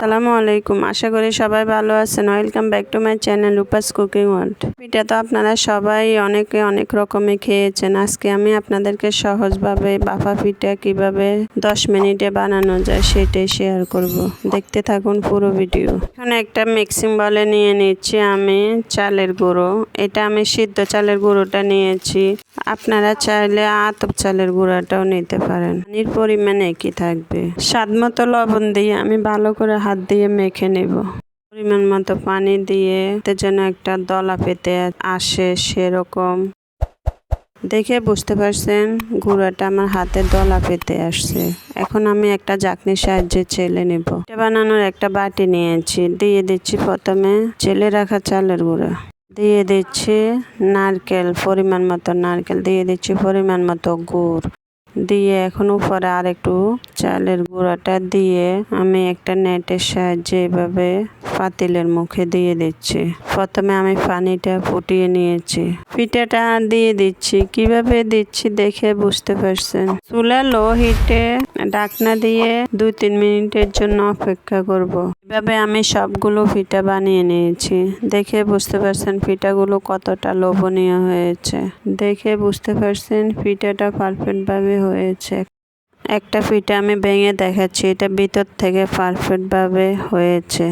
আসসালামু আলাইকুম। আশা করি সবাই ভালো আছেন। Welcome back to my channel Rupa's cooking world. পিঠা তো আপনারা সবাই অনেক রকমের খেয়েছেন। আজকে আমি আপনাদেরকে সহজভাবে বাফা পিঠা কিভাবে 10 মিনিটে বানানো যায় সেটাই শেয়ার করব। দেখতে থাকুন পুরো ভিডিও। এখানে একটা মিক্সিং বলে নিয়ে নিচ্ছি আমি চালের গুঁড়ো। এটা আমি সিদ্ধ চালের গুঁড়োটা নিয়েছি। আপনারা চাইলে আতপ চালের গুঁড়াটাও নিতে পারেন। পানির পরিমাণ একই থাকবে। স্বাদ মতো লবণ দিয়ে আমি ভালো করে হাত দিয়ে মেখে নেব। পরিমাণ মতো পানি দিয়ে যেন একটা দলা পেতে আসে সেরকম দেখে বুঝতে পারছেন গুঁড়াটা আমার হাতে দলা পেতে আসছে। এখন আমি একটা জাকনির সাহায্যে চেলে নেব। এটা বানানোর একটা বাটি নিয়েছি। দিয়ে দিচ্ছি প্রথমে চেলে রাখা চালের গুঁড়া, দিয়ে দিচ্ছি নারকেল, পরিমাণ মতো নারকেল, দিয়ে দিচ্ছি পরিমাণ মতো গুড়, দিয়ে এখন উপরে আর একটু চালের গুঁড়াটা দিয়ে আমি একটা নেটের সাহায্যে এভাবে পাতিলের মুখে দিয়ে দিচ্ছি। প্রথমে আমি পানিটা ফুটিয়ে নিয়েছি। পিঠাটা দিয়ে দিচ্ছি। কিভাবে দিচ্ছি দেখে বুঝতে পারছেন। চুলা লো হিটে ঢাকনা দিয়ে 2-3 মিনিটের জন্য অপেক্ষা করব। এভাবে আমি সবগুলো পিঠা বানিয়ে নিয়েছি। দেখে বুঝতে পারছেন পিঠাগুলো কতটা লোভনীয় হয়েছে। দেখে বুঝতে পারছেন পিঠাটা পারফেক্ট ভাবে হয়েছে। একটা পিঠা আমি ভেঙে দেখাচ্ছি, এটা ভিতর থেকে পারফেক্ট ভাবে হয়েছে।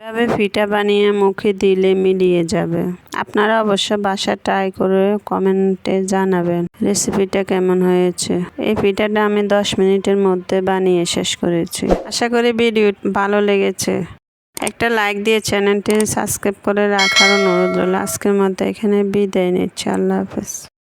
এভাবে পিঠা বানিয়ে মুখে দিলে মিলিয়ে যাবে। আপনারা অবশ্য বাসা ট্রাই করে কমেন্টে জানাবেন রেসিপিটা কেমন হয়েছে। এই পিঠাটা আমি 10 মিনিটের মধ্যে বানিয়ে শেষ করেছি। আশা করি ভিডিও ভালো লেগেছে। একটা লাইক দিয়ে চ্যানেলটি সাবস্ক্রাইব করে রাখার অনুরোধ রইল। আজকের মতো এখানে বিদায় নিচ্ছি। আল্লাহ হাফেজ।